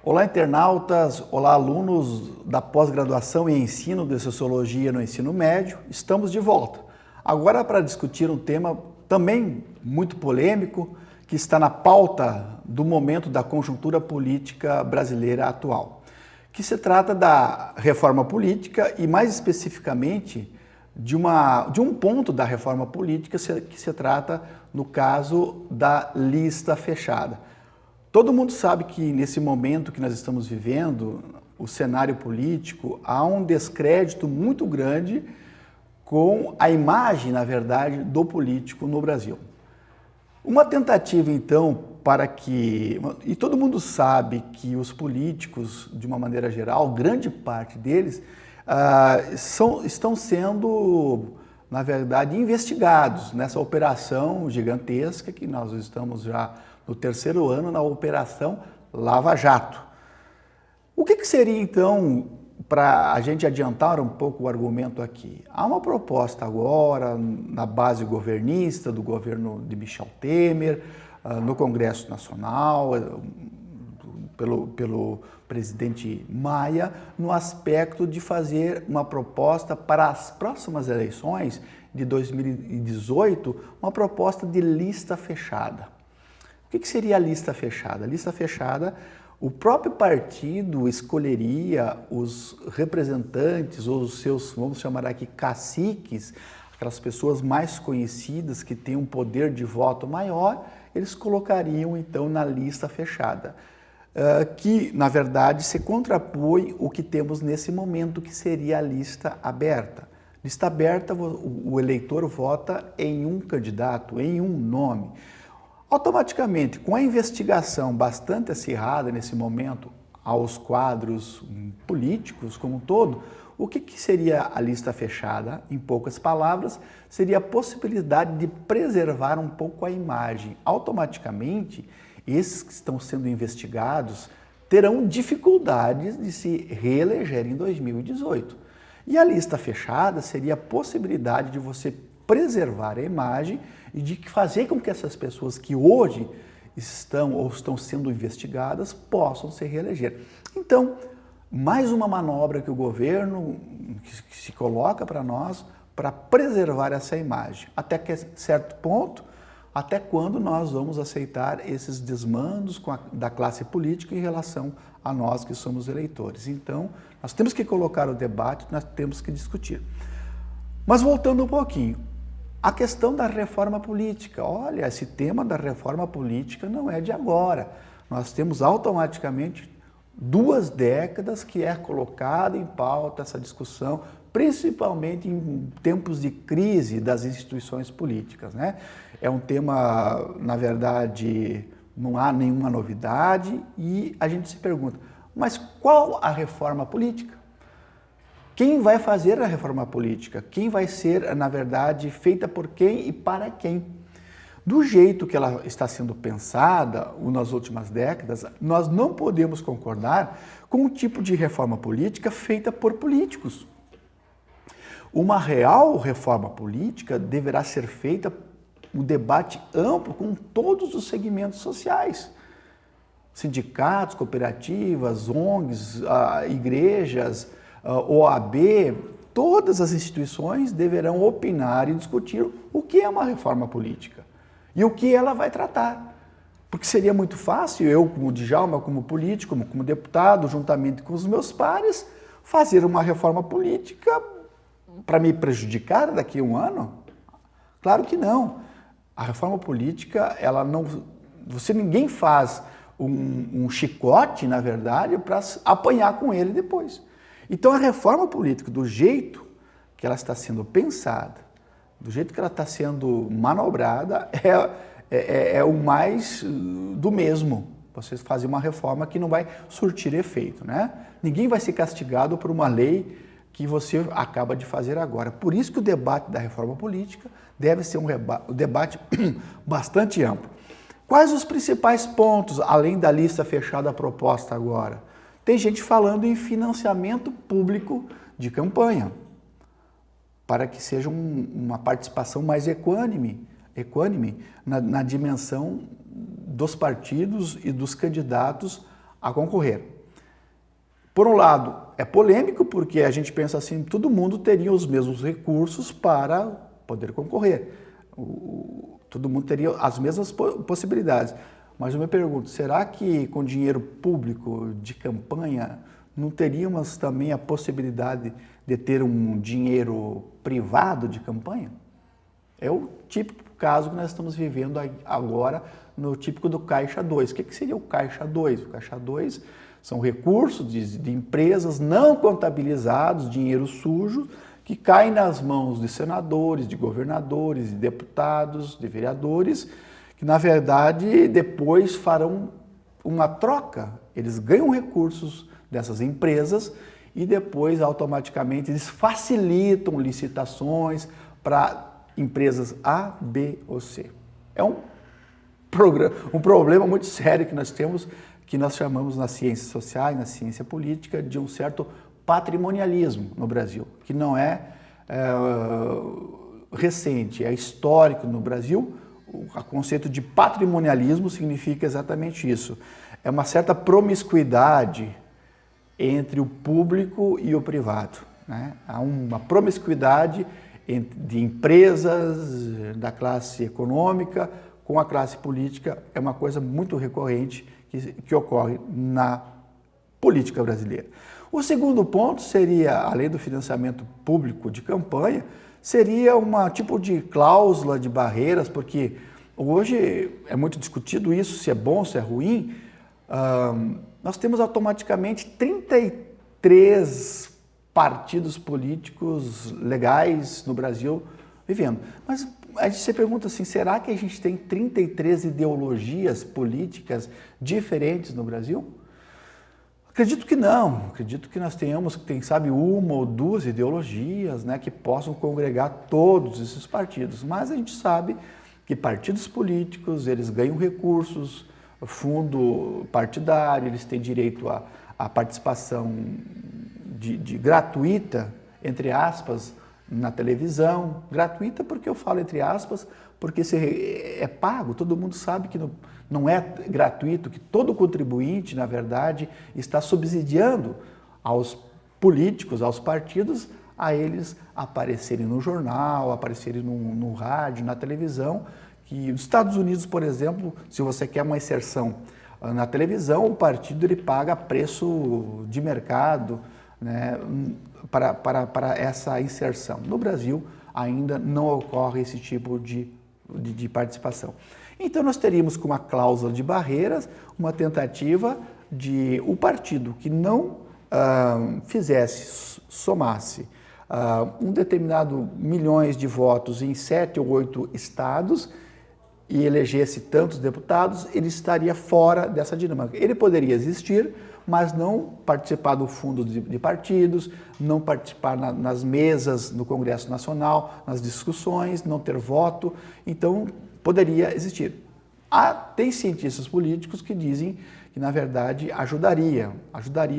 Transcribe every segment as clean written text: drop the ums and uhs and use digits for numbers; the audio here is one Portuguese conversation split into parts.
Olá, internautas! Olá, alunos da pós-graduação em ensino de Sociologia no ensino médio. Estamos de volta. Agora para discutir um tema também muito polêmico, que está na pauta do momento da conjuntura política brasileira atual, que se trata da reforma política e, mais especificamente, de um ponto da reforma política que se trata, no caso, da lista fechada. Todo mundo sabe que nesse momento que nós estamos vivendo, o cenário político, há um descrédito muito grande com a imagem, na verdade, do político no Brasil. Uma tentativa, então, para que... E todo mundo sabe que os políticos, de uma maneira geral, grande parte deles, estão sendo, na verdade, investigados nessa operação gigantesca que nós estamos já no terceiro ano na Operação Lava Jato. O que seria, então, para a gente adiantar um pouco o argumento aqui? Há uma proposta agora na base governista do governo de Michel Temer, no Congresso Nacional, pelo presidente Maia, no aspecto de fazer uma proposta para as próximas eleições de 2018, uma proposta de lista fechada. O que seria a lista fechada? A lista fechada, o próprio partido escolheria os representantes ou os seus, vamos chamar aqui, caciques, aquelas pessoas mais conhecidas que têm um poder de voto maior, eles colocariam então na lista fechada, que na verdade se contrapõe o que temos nesse momento, que seria a lista aberta. Lista aberta, o eleitor vota em um candidato, em um nome. Automaticamente, com a investigação bastante acirrada nesse momento aos quadros políticos como um todo, o que seria a lista fechada? Em poucas palavras, seria a possibilidade de preservar um pouco a imagem. Automaticamente, esses que estão sendo investigados terão dificuldades de se reeleger em 2018. E a lista fechada seria a possibilidade de você preservar a imagem e de fazer com que essas pessoas que hoje estão sendo investigadas possam se reeleger. Então, mais uma manobra que o governo que se coloca para nós para preservar essa imagem. Até que certo ponto, até quando nós vamos aceitar esses desmandos da classe política em relação a nós que somos eleitores. Então, nós temos que colocar o debate, nós temos que discutir. Mas voltando um pouquinho, a questão da reforma política. Olha, esse tema da reforma política não é de agora. Nós temos automaticamente 2 décadas que é colocada em pauta essa discussão, principalmente em tempos de crise das instituições políticas, né? É um tema, na verdade, não há nenhuma novidade e a gente se pergunta, mas qual a reforma política? Quem vai fazer a reforma política? Quem vai ser, na verdade, feita por quem e para quem? Do jeito que ela está sendo pensada nas últimas décadas, nós não podemos concordar com o tipo de reforma política feita por políticos. Uma real reforma política deverá ser feita um debate amplo com todos os segmentos sociais. Sindicatos, cooperativas, ONGs, igrejas, OAB, todas as instituições deverão opinar e discutir o que é uma reforma política e o que ela vai tratar. Porque seria muito fácil eu, como Djalma, como político, como deputado, juntamente com os meus pares, fazer uma reforma política para me prejudicar daqui a um ano? Claro que não. A reforma política, ela não... ninguém faz um chicote, na verdade, para apanhar com ele depois. Então, a reforma política, do jeito que ela está sendo pensada, do jeito que ela está sendo manobrada, é o mais do mesmo. Você fazer uma reforma que não vai surtir efeito, né? Ninguém vai ser castigado por uma lei que você acaba de fazer agora. Por isso que o debate da reforma política deve ser um debate bastante amplo. Quais os principais pontos, além da lista fechada proposta agora? Tem gente falando em financiamento público de campanha, para que seja uma participação mais equânime na dimensão dos partidos e dos candidatos a concorrer. Por um lado, é polêmico porque a gente pensa assim, todo mundo teria os mesmos recursos para poder concorrer. Todo mundo teria as mesmas possibilidades. Mas eu me pergunto, será que com dinheiro público de campanha não teríamos também a possibilidade de ter um dinheiro privado de campanha? É o típico caso que nós estamos vivendo agora no típico do Caixa 2. O que seria o Caixa 2? O Caixa 2 são recursos de empresas não contabilizados, dinheiro sujo, que caem nas mãos de senadores, de governadores, de deputados, de vereadores, que na verdade depois farão uma troca. Eles ganham recursos dessas empresas e depois automaticamente eles facilitam licitações para empresas A, B ou C. É um problema muito sério que nós temos, que nós chamamos nas ciências sociais, na ciência política, de um certo patrimonialismo no Brasil, que não é recente, é histórico no Brasil. O conceito de patrimonialismo significa exatamente isso. É uma certa promiscuidade entre o público e o privado, né? Há uma promiscuidade de empresas da classe econômica com a classe política. É uma coisa muito recorrente que ocorre na política brasileira. O segundo ponto seria, além do financiamento público de campanha, seria um tipo de cláusula de barreiras, porque hoje é muito discutido isso, se é bom, se é ruim. Nós temos automaticamente 33 partidos políticos legais no Brasil vivendo. Mas a gente se pergunta assim, será que a gente tem 33 ideologias políticas diferentes no Brasil? Acredito que não. Acredito que nós tenhamos, quem sabe, uma ou duas ideologias, né, que possam congregar todos esses partidos. Mas a gente sabe que partidos políticos, eles ganham recursos, fundo partidário, eles têm direito à participação de gratuita, entre aspas, na televisão. Gratuita porque eu falo entre aspas, porque é pago, todo mundo sabe que não é gratuito, que todo contribuinte, na verdade, está subsidiando aos políticos, aos partidos, a eles aparecerem no jornal, aparecerem no rádio, na televisão. Que nos Estados Unidos, por exemplo, se você quer uma inserção na televisão, o partido ele paga preço de mercado, né, para essa inserção. No Brasil, ainda não ocorre esse tipo de participação. Então, nós teríamos com uma cláusula de barreiras, uma tentativa de o partido que não somasse um determinado milhões de votos em 7 ou 8 estados e elegesse tantos deputados, ele estaria fora dessa dinâmica. Ele poderia existir, mas não participar do fundo de partidos, não participar nas mesas no Congresso Nacional, nas discussões, não ter voto. Então, poderia existir. Tem cientistas políticos que dizem que, na verdade, ajudaria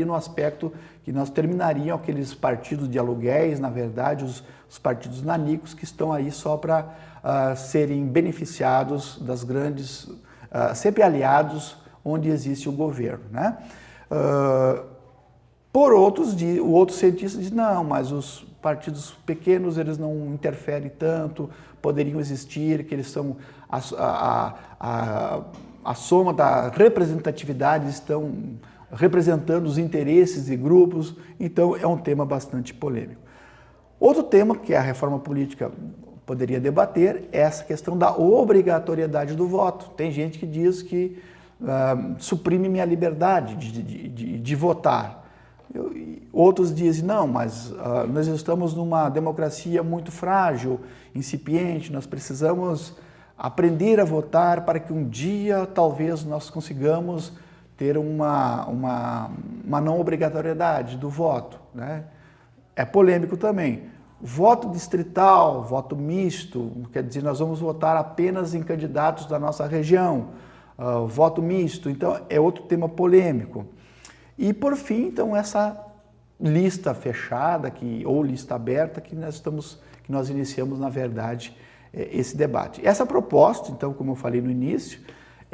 no aspecto que nós terminaríamos aqueles partidos de aluguéis, na verdade, os partidos nanicos que estão aí só para serem beneficiados das grandes, sempre aliados onde existe o governo, né? Por outros cientistas dizem, não, mas os partidos pequenos, eles não interferem tanto, poderiam existir, que eles são a soma da representatividade, estão representando os interesses de grupos, então é um tema bastante polêmico. Outro tema que a reforma política poderia debater é essa questão da obrigatoriedade do voto. Tem gente que diz que suprime minha liberdade de votar. Outros dizem, não, mas nós estamos numa democracia muito frágil, incipiente, nós precisamos aprender a votar para que um dia talvez nós consigamos ter uma não obrigatoriedade do voto, né? É polêmico também. Voto distrital, voto misto, quer dizer, nós vamos votar apenas em candidatos da nossa região. Voto misto, então é outro tema polêmico. E por fim, então, essa lista fechada ou lista aberta que nós iniciamos, na verdade, esse debate. Essa proposta, então, como eu falei no início,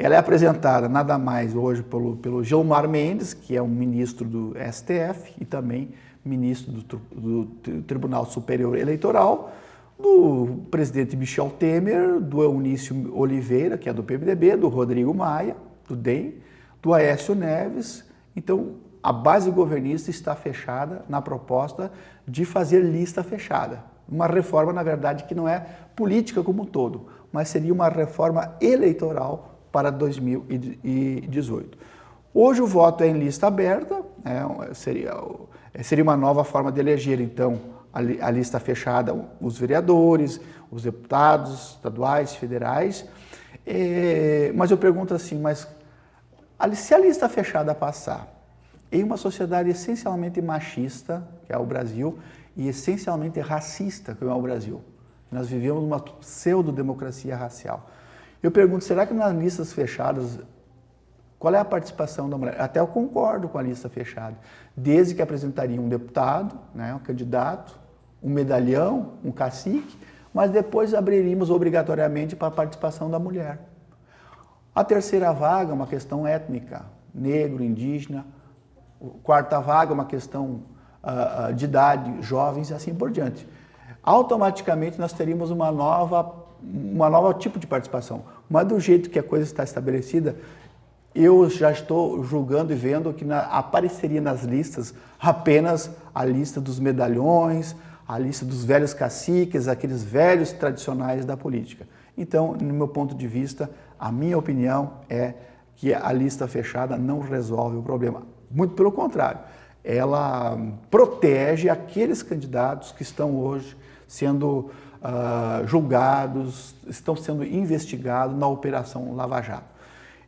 Ela é apresentada nada mais hoje pelo Gilmar Mendes, que é um ministro do STF e também ministro do Tribunal Superior Eleitoral, do presidente Michel Temer, do Eunício Oliveira, que é do PMDB, do Rodrigo Maia, do DEM, do Aécio Neves. Então, a base governista está fechada na proposta de fazer lista fechada. Uma reforma, na verdade, que não é política como um todo, mas seria uma reforma eleitoral para 2018. Hoje o voto é em lista aberta, seria uma nova forma de eleger, então, a lista fechada, os vereadores, os deputados estaduais, federais. Mas eu pergunto assim, mas se a lista fechada passar em uma sociedade essencialmente machista, que é o Brasil, e essencialmente racista, que é o Brasil, nós vivemos uma pseudo-democracia racial. Eu pergunto, será que nas listas fechadas, qual é a participação da mulher? Até eu concordo com a lista fechada, desde que apresentaria um deputado, né, um candidato, um medalhão, um cacique, mas depois abriríamos obrigatoriamente para a participação da mulher. A terceira vaga é uma questão étnica, negro, indígena. A quarta vaga é uma questão de idade, jovens e assim por diante. Automaticamente nós teríamos uma nova tipo de participação. Mas do jeito que a coisa está estabelecida, eu já estou julgando e vendo que apareceria nas listas apenas a lista dos medalhões, a lista dos velhos caciques, aqueles velhos tradicionais da política. Então, no meu ponto de vista, a minha opinião é que a lista fechada não resolve o problema. Muito pelo contrário, ela protege aqueles candidatos que estão hoje sendo julgados, estão sendo investigados na Operação Lava Jato.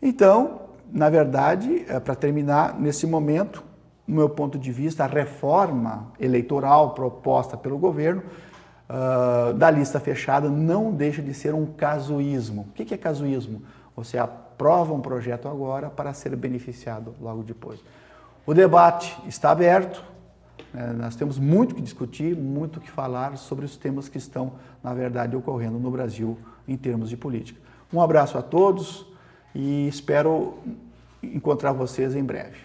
Então, na verdade, para terminar, nesse momento, no meu ponto de vista, a reforma eleitoral proposta pelo governo da lista fechada não deixa de ser um casuísmo. O que é casuísmo? Você aprova um projeto agora para ser beneficiado logo depois. O debate está aberto, nós temos muito que discutir, muito que falar sobre os temas que estão, na verdade, ocorrendo no Brasil em termos de política. Um abraço a todos e espero encontrar vocês em breve.